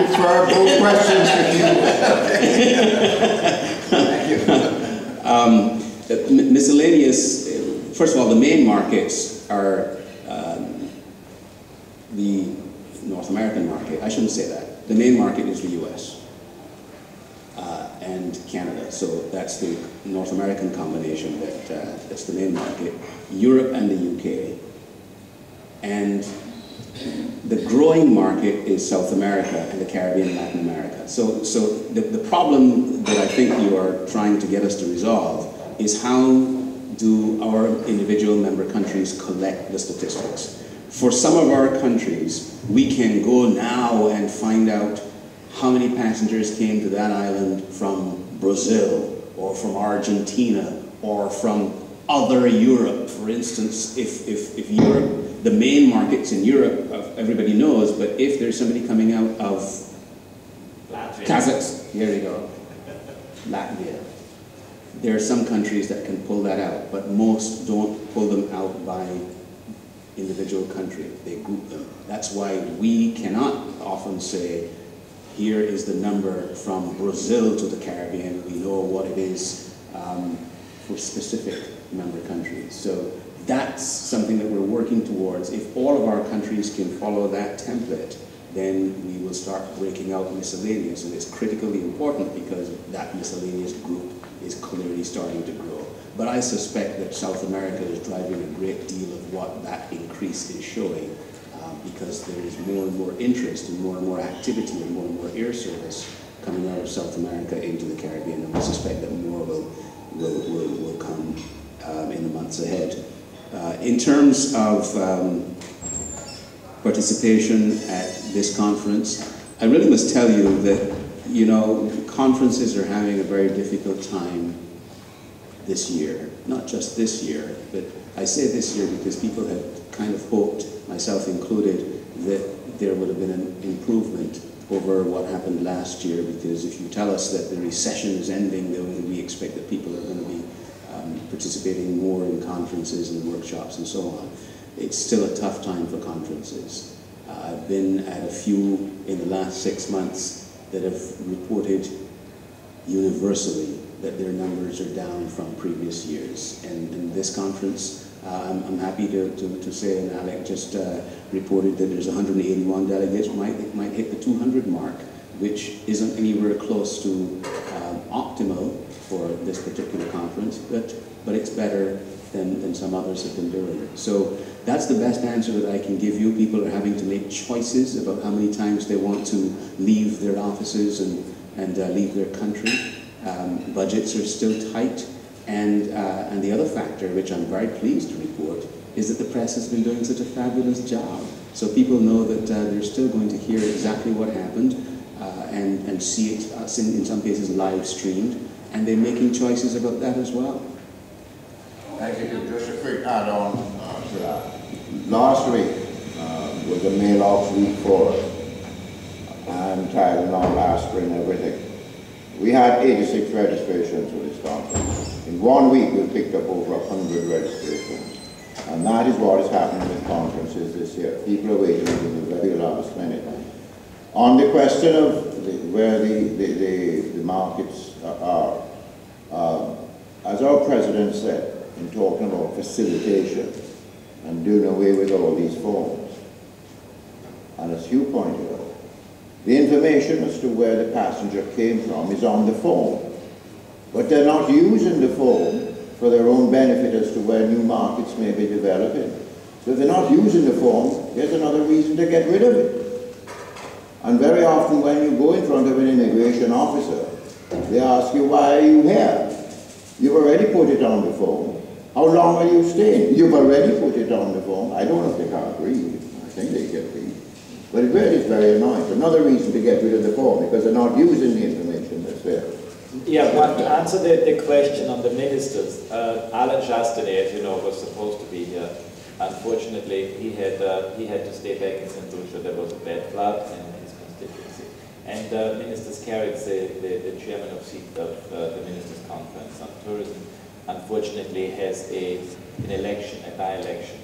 defer both questions to you. Miscellaneous, first of all, the main markets are the North American market. I shouldn't say that. The main market is the US and Canada. So that's the North American combination that's the main market. Europe and the UK. And the growing market is South America and the Caribbean and Latin America. So the problem that I think you are trying to get us to resolve is how do our individual member countries collect the statistics. For some of our countries, we can go now and find out how many passengers came to that island from Brazil or from Argentina or from other Europe. For instance, if Europe, the main markets in Europe, everybody knows, but if there's somebody coming out of Kazakhstan, here we go, Latvia, there are some countries that can pull that out, but most don't pull them out by individual country. They group them. That's why we cannot often say, here is the number from Brazil to the Caribbean. We know what it is for specific member countries. So that's something that we're working towards. If all of our countries can follow that template, then we will start breaking out miscellaneous, and it's critically important because that miscellaneous group is clearly starting to grow. But I suspect that South America is driving a great deal of what that increase is showing, because there is more and more interest and more activity and more air service coming out of South America into the Caribbean, and I suspect that more will come in the months ahead. In terms of participation at this conference, I really must tell you that, you know, conferences are having a very difficult time this year. Not just this year, but I say this year because people had kind of hoped, myself included, that there would have been an improvement over what happened last year, because if you tell us that the recession is ending, then we expect that people are going to be participating more in conferences and workshops and so on. It's still a tough time for conferences. I've been at a few in the last 6 months that have reported universally that their numbers are down from previous years. And in this conference, I'm happy to say, and Alec just reported that there's 181 delegates, might hit the 200 mark, which isn't anywhere close to optimal for this particular conference, but it's better than some others have been doing. So that's the best answer that I can give you. People are having to make choices about how many times they want to leave their offices and leave their country. Budgets are still tight, and the other factor, which I'm very pleased to report, is that the press has been doing such a fabulous job. So people know that they're still going to hear exactly what happened and see it, in some cases, live streamed, and they're making choices about that as well. Thank you. Just a quick add-on to that. Last week was a mail-off week for us, and Tylenol, aspirin, everything. We had 86 registrations for this conference. In 1 week, we picked up over 100 registrations. And that is what is happening with conferences this year. People are waiting until the very last minute. On the question of where the markets are, as our president said, in talking about facilitation and doing away with all these forms, and as Hugh pointed out, the information as to where the passenger came from is on the form, but they're not using the form for their own benefit as to where new markets may be developing. So if they're not using the form, there's another reason to get rid of it. And very often when you go in front of an immigration officer, they ask you, why are you here? You've already put it on the form. How long are you staying? You've already put it on the form. I don't know if they can't read. I think they can read. But it really is very annoying. Another reason to get rid of the form, because they're not using the information that's there. Yeah, but to answer the question on the ministers, Alan Chastanet, as you know, was supposed to be here. Unfortunately, he had to stay back in St. Lucia. There was a bad flood in his constituency. And Minister Skerritts, the chairman of the Ministers' Conference on Tourism, unfortunately has a by-election